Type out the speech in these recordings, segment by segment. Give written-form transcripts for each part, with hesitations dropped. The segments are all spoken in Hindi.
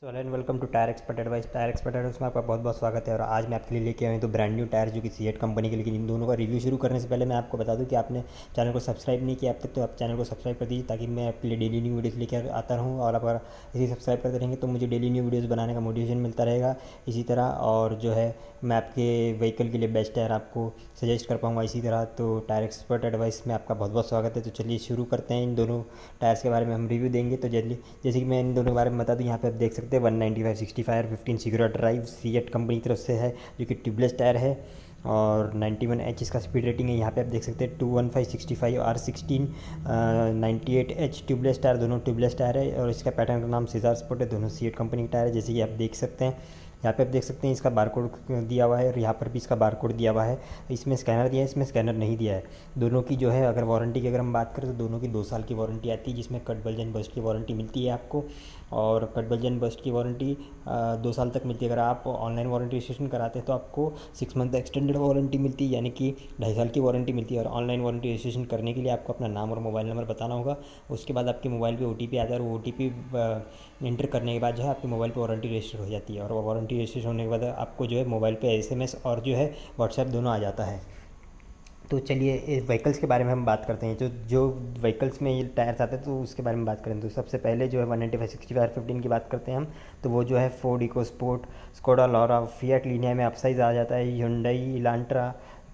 So hello and welcome to tyre expert advice. Tyre expert advice में आपका बहुत बहुत स्वागत है। और आज मैं आपके लिए लेके आया हूं तो ब्रांड न्यू टायर जो कि सीएट कंपनी के। लेकिन इन दोनों का रिव्यू शुरू करने से पहले मैं आपको बता दूं कि आपने चैनल को सब्सक्राइब नहीं किया अब तक, तो आप चैनल को सब्सक्राइब कर दीजिए ताकि मैं आपके लिए डेली न्यू वीडियोज़ लेकर आता रहूँ। और अगर इसी सब्सक्राइब करते रहेंगे तो मुझे डेली न्यू वीडियोज़ बनाने का मोटिवेशन मिलता रहेगा इसी तरह। और जो है मैं आपके व्हीकल के लिए बेस्ट टायर आपको सजेस्ट कर पाऊँगा इसी तरह। तो टायर एक्सपर्ट एडवाइस में आपका बहुत बहुत स्वागत है। तो चलिए शुरू करते हैं। इन दोनों टायर्स के बारे में हम रिव्यू देंगे। तो जल्दी जैसे कि मैं इन दोनों के बारे में बता दूं, यहाँ पे आप देख सकते हैं 195 65 15 सिक्योर ड्राइव सीएट कंपनी की तरफ से है जो कि ट्यूबलेस टायर है। और 91H इसका स्पीड रेटिंग है। यहाँ पे आप देख सकते हैं 215 65 R16 98H ट्यूबलेस टायर, दोनों ट्यूबलेस टायर है। और इसका पैटर्न का नाम सीजर स्पोर्ट है। दोनों सीएट कंपनी के टायर है जैसे कि आप देख सकते हैं। यहाँ पे आप देख सकते हैं इसका बारकोड दिया हुआ है और यहाँ पर भी इसका बारकोड दिया हुआ है। इसमें स्कैनर दिया है, इसमें स्कैनर नहीं दिया है। दोनों की जो है अगर वारंटी की अगर हम बात करें तो दोनों की 2 साल की वारंटी आती है, जिसमें कट बल्जन बस्ट की वारंटी मिलती है आपको। और कट बल्जन बस्ट की वारंटी 2 साल तक मिलती है। अगर आप ऑनलाइन वारंटी रजिस्ट्रेशन कराते हैं तो आपको 6 मंथ एक्सटेंडेड वारंटी मिलती है, यानी कि 2.5 साल की वारंटी मिलती है। और ऑनलाइन वारंटी रजिस्ट्रेशन करने के लिए आपको अपना नाम और मोबाइल नंबर बताना होगा। उसके बाद आपके मोबाइल पे ओटीपी आता है और ओटीपी इंटर करने के बाद जो है आपके मोबाइल पे वारंटी रजिस्टर हो जाती है। और वारंटी रजिस्ट्रेशन होने के बाद आपको जो है मोबाइल पे एसएमएस और जो है व्हाट्सएप दोनों आ जाता है। तो चलिए इस व्हीकल्स के बारे में हम बात करते हैं। जो जो व्हीकल्स में ये टायर्स आते हैं तो उसके बारे में बात करें तो सबसे पहले जो है 195 65 15 की बात करते हैं हम। तो वो जो है Ford EcoSport, Skoda Laura, Fiat Linea में अपसाइज आ जाता है, hyundai Elantra,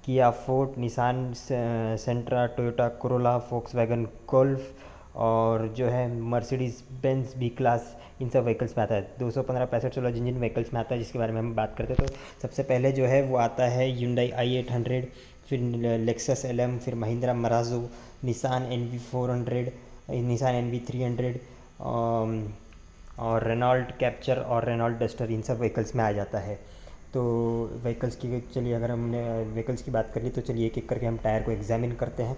Kia Forte, Nissan Sentra, Toyota Corolla, Volkswagen Golf और जो है मर्सिडीज़ बेंज बी क्लास, इन सब व्हीकल्स में आता है। 215 65 16 जिन व्हीकल्स में आता है जिसके बारे में हम बात करते हैं। तो सबसे पहले जो है वो आता है hyundai i800, फिर लेक्सस एलएम, फिर Mahindra मराजो, Nissan NV400, Nissan NV300 और रेनॉल्ट कैप्चर और रेनॉल्ट डस्टर, इन सब व्हीकल्स में आ जाता है। तो व्हीकल्स की चलिए अगर हमने व्हीकल्स की बात कर ली तो चलिए एक एक करके हम टायर को एग्जामिन करते हैं।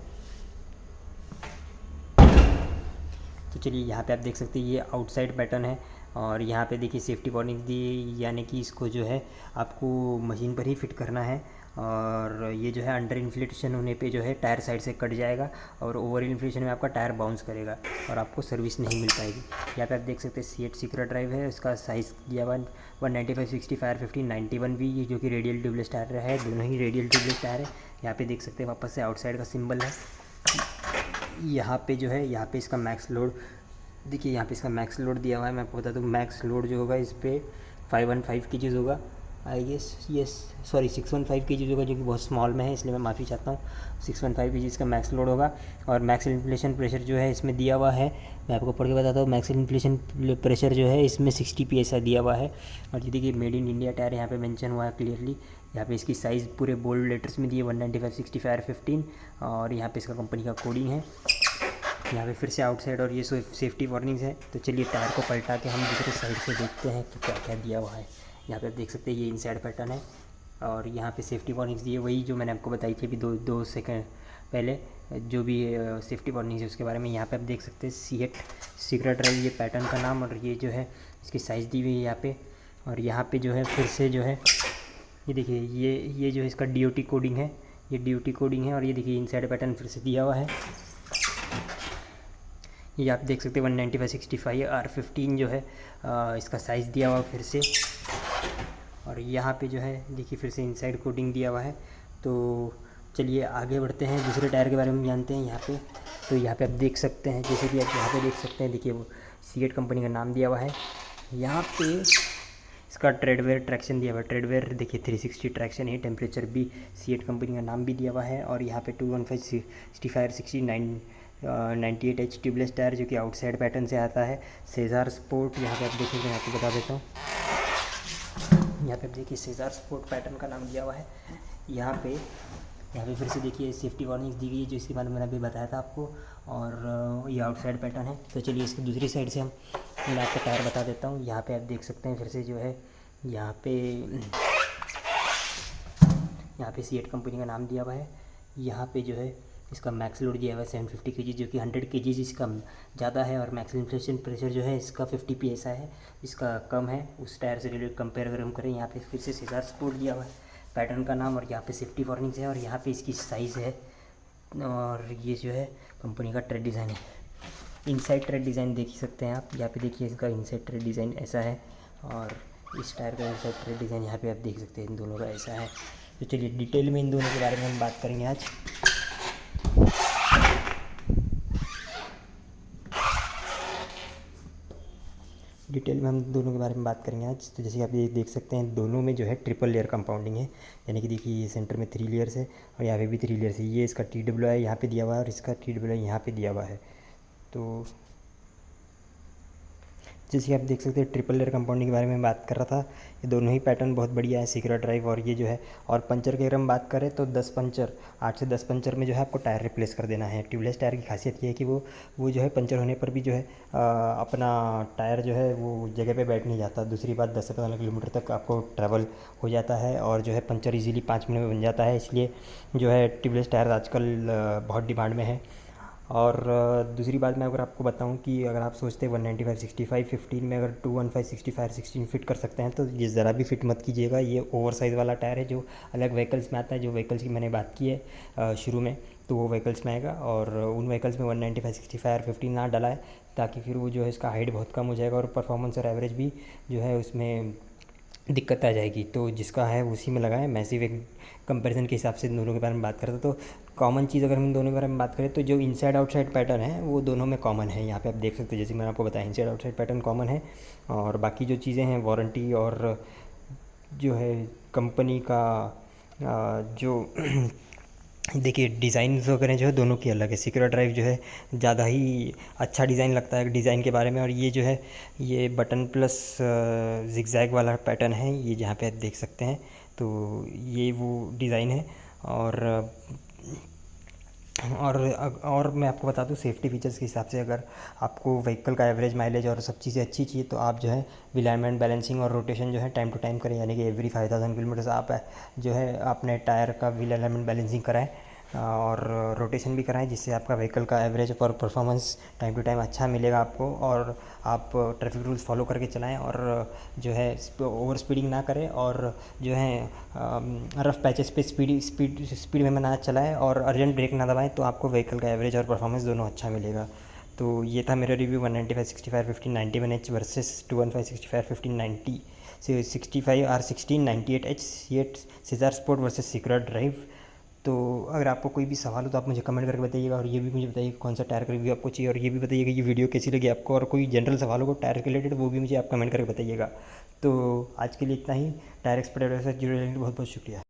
तो चलिए यहाँ पे आप देख सकते हैं ये आउटसाइड पैटर्न है। और यहाँ पे देखिए सेफ्टी वार्निंग दी, यानी कि इसको जो है आपको मशीन पर ही फिट करना है। और ये जो है अंडर इन्फ्लेशन होने पे जो है टायर साइड से कट जाएगा और ओवर इन्फ्लेशन में आपका टायर बाउंस करेगा और आपको सर्विस नहीं मिल पाएगी। यहाँ पे आप देख सकते हैं सीएट सीक्रेट ड्राइव है, इसका साइज़ दिया हुआ 195 65 15 91 भी, ये जो कि रेडियल ट्यूबलेस टायर है, दोनों ही रेडियल ट्यूबलेस टायर है। यहाँ पे देख सकते हैं वापस से आउटसाइड का सिंबल है। यहाँ पे जो है यहाँ पे इसका मैक्स लोड देखिए, यहाँ पे इसका मैक्स लोड दिया हुआ है। मैं आपको बता दूँ मैक्स लोड जो होगा इस पर 515 केजीज होगा, I guess, yes sorry 615 KGs होगा, जो कि बहुत स्मॉल में है इसलिए मैं माफ़ी चाहता हूँ। 615 केजीज का मैक्स लोड होगा। और मैक्स इन्फ्लेशन प्रेशर जो है इसमें दिया हुआ है, मैं आपको पढ़ के बताता हूँ। मैक्स इन्फ्लेशन प्रेशर जो है इसमें 60 PSI दिया हुआ है। और ये देखिए मेड इन इंडिया टायर यहाँ पे मेंशन हुआ है क्लियरली। यहाँ पे इसकी साइज़ पूरे बोल्ड लेटर्स में दी है 195 65 15। और यहाँ पे इसका कंपनी का कोडिंग है। यहाँ पे फिर से आउटसाइड और ये सेफ्टी वार्निंग्स है। तो चलिए टायर को पलटा के हम दूसरे साइड से देखते हैं कि क्या क्या दिया हुआ है। यहाँ पे आप देख सकते हैं ये इनसाइड पैटर्न है और यहाँ पे सेफ्टी वार्निंग्स दी है, वही जो मैंने आपको बताई थी अभी दो सेकंड पहले, जो भी सेफ्टी वार्निंग्स है उसके बारे में। यहाँ पे आप देख सकते हैं सीएट सीक्रेट ड्राइव, ये पैटर्न का नाम, और ये जो है इसकी साइज़ दी हुई है यहाँ पे। और यहाँ पे जो है फिर से जो है ये देखिए ये जो है इसका DOT कोडिंग है, ये DOT कोडिंग है। और ये देखिए इनसाइड पैटर्न फिर से दिया हुआ है। ये आप देख सकते हैं 195 65 R15 जो है इसका साइज़ दिया हुआ फिर से। और यहाँ पे जो है देखिए फिर से इनसाइड कोडिंग दिया हुआ है। तो चलिए आगे बढ़ते हैं, दूसरे टायर के बारे में जानते हैं यहाँ पे। तो यहाँ पे आप देख सकते हैं, जैसे कि आप यहाँ पे देख सकते हैं, देखिए वो सीएट कंपनी का नाम दिया हुआ है। यहाँ पे इसका ट्रेडवेयर ट्रैक्शन दिया हुआ है, ट्रेडवेयर देखिए 360 ट्रैक्शन है, टेम्परेचर भी सीएट कंपनी का नाम भी दिया हुआ है। और यहाँ पे 215 65 69 98H ट्यूबलेस टायर जो कि आउटसाइड पैटर्न से आता है। सेजार स्पोर्ट यहाँ पे आप देखेंगे, मैं आपको बता देता हूँ। यहाँ पे आप देखिए सेजार स्पोर्ट पैटर्न का नाम दिया हुआ है। यहाँ पे फिर से देखिए सेफ्टी वार्निंग्स दी गई है जो इसके बारे में मैंने अभी बताया था आपको। और ये आउटसाइड पैटर्न है। तो चलिए इसकी दूसरी साइड से मैं आपको टायर बता देता हूँ। यहाँ पे आप देख सकते हैं फिर से जो है यहाँ पे सीएट कंपनी का नाम दिया हुआ है। यहाँ पे जो है इसका मैक्स लोड दिया हुआ है 750 kg, जो कि 100 kg इसका ज़्यादा है। और मैक्स इन्फ्लेशन प्रेशर जो है इसका 50 PSI है, इसका कम है उस टायर से रिलेटेड कंपेयर अगर हम करें। यहाँ पे फिर से सीजर स्पोर्ट दिया हुआ है पैटर्न का नाम, और यहाँ पे सेफ्टी वार्निंग्स है। और यहाँ पे इसकी साइज़ है और ये जो है कंपनी का ट्रेड डिज़ाइन है। इनसाइड ट्रेड डिज़ाइन देख ही सकते हैं आप। यहाँ पे देखिए इसका इनसाइड ट्रेड डिज़ाइन ऐसा है और इस टायर का इनसाइड ट्रेड डिज़ाइन यहाँ पे आप देख सकते हैं इन दोनों का ऐसा है। तो चलिए डिटेल में इन दोनों के बारे में हम बात करेंगे आज। डिटेल में हम दोनों के बारे में बात करेंगे आज। तो जैसे आप ये देख सकते हैं दोनों में जो है ट्रिपल लेयर कंपाउंडिंग है, यानी कि देखिए ये सेंटर में 3 लेयर्स है और यहाँ पे भी 3 लेयर्स है। ये इसका TWI यहाँ पे दिया हुआ है और इसका TWI यहाँ पे दिया हुआ है। तो जैसे आप देख सकते हैं ट्रिपल लेयर कंपाउंडिंग के बारे में बात कर रहा था। ये दोनों ही पैटर्न बहुत बढ़िया है, सीक्रेट ड्राइव और ये जो है। और पंचर की अगर हम बात करें तो 10 पंचर, 8 से 10 पंचर में जो है आपको टायर रिप्लेस कर देना है। ट्यूबलेस टायर की खासियत ये है कि वो जो है पंचर होने पर भी जो है अपना टायर जो है वो जगह पे बैठ नहीं जाता। दूसरी बात 10 से 15 किलोमीटर तक आपको ट्रैवल हो जाता है और जो है पंचर ईजिली 5 मिनट में बन जाता है। इसलिए जो है ट्यूबलेस टायर आजकल बहुत डिमांड में है। और दूसरी बात मैं अगर आपको बताऊं कि अगर आप सोचते हैं 195 65 15 में अगर 215 65 16 फिट कर सकते हैं तो ये ज़रा भी फिट मत कीजिएगा। ये ओवर साइज़ वाला टायर है जो अलग व्हीकल्स में आता है। जो व्हीकल्स की मैंने बात की है शुरू में, तो वो व्हीकल्स में आएगा और उन व्हीकल्स में 195 65 और 15 ना डाला है, ताकि फिर वो जो है इसका हाइट बहुत कम हो जाएगा और परफॉर्मेंस और एवरेज भी जो है उसमें दिक्कत आ जाएगी। तो जिसका है उसी में लगा है। मैसिव एक कंपैरिजन के हिसाब से दोनों के बारे में बात करते तो कॉमन चीज़ अगर हम दोनों के बारे में बात करें तो जो इनसाइड आउटसाइड पैटर्न है वो दोनों में कॉमन है। यहाँ पे आप देख सकते हो जैसे मैंने आपको बताया इनसाइड आउटसाइड पैटर्न कॉमन है और बाकी जो चीज़ें हैं वारंटी और जो है कंपनी का जो देखिए डिज़ाइन वगैरह जो है दोनों की अलग है। सीक्रेट ड्राइव जो है ज़्यादा ही अच्छा डिज़ाइन लगता है डिज़ाइन के बारे में, और ये जो है ये बटन प्लस जिगजैग वाला पैटर्न है ये जहाँ पे आप देख सकते हैं। तो ये वो डिज़ाइन है। और मैं आपको बता दूं सेफ्टी फीचर्स के हिसाब से अगर आपको व्हीकल का एवरेज माइलेज और सब चीज़ें अच्छी चाहिए तो आप जो है अलाइनमेंट बैलेंसिंग और रोटेशन जो है टाइम टू टाइम करें, यानी कि एवरी 5000 किलोमीटर आप जो है अपने टायर का व्हील अलाइनमेंट बैलेंसिंग कराएं और रोटेशन भी कराएं, जिससे आपका व्हीकल का एवरेज और परफॉर्मेंस टाइम टू टाइम अच्छा मिलेगा आपको। और आप ट्रैफिक रूल्स फॉलो करके चलाएं और जो है ओवर स्पीडिंग ना करें और जो है रफ़ पैचेस पे स्पीड में ना चलाएं और अर्जेंट ब्रेक ना दबाएं, तो आपको व्हीकल का एवरेज और परफॉर्मेंस दोनों अच्छा मिलेगा। तो ये था मेरा रिव्यू 195 65 15 91H वर्सेस 215 65 15 90 से 65 R 16 98H Ceat Czar sport versus Secura drive. तो अगर आपको कोई भी सवाल हो तो आप मुझे कमेंट करके बताइएगा और ये भी मुझे बताइए कौन सा टायर का रिव्यू आपको चाहिए, और ये भी बताइएगा ये वीडियो कैसी लगी आपको, और कोई जनरल सवाल हो टायर के रिलेटेड वो भी मुझे आप कमेंट करके बताइएगा। तो आज के लिए इतना ही। टायर एक्सपर्ट से जुड़े रहने के लिए बहुत बहुत शुक्रिया।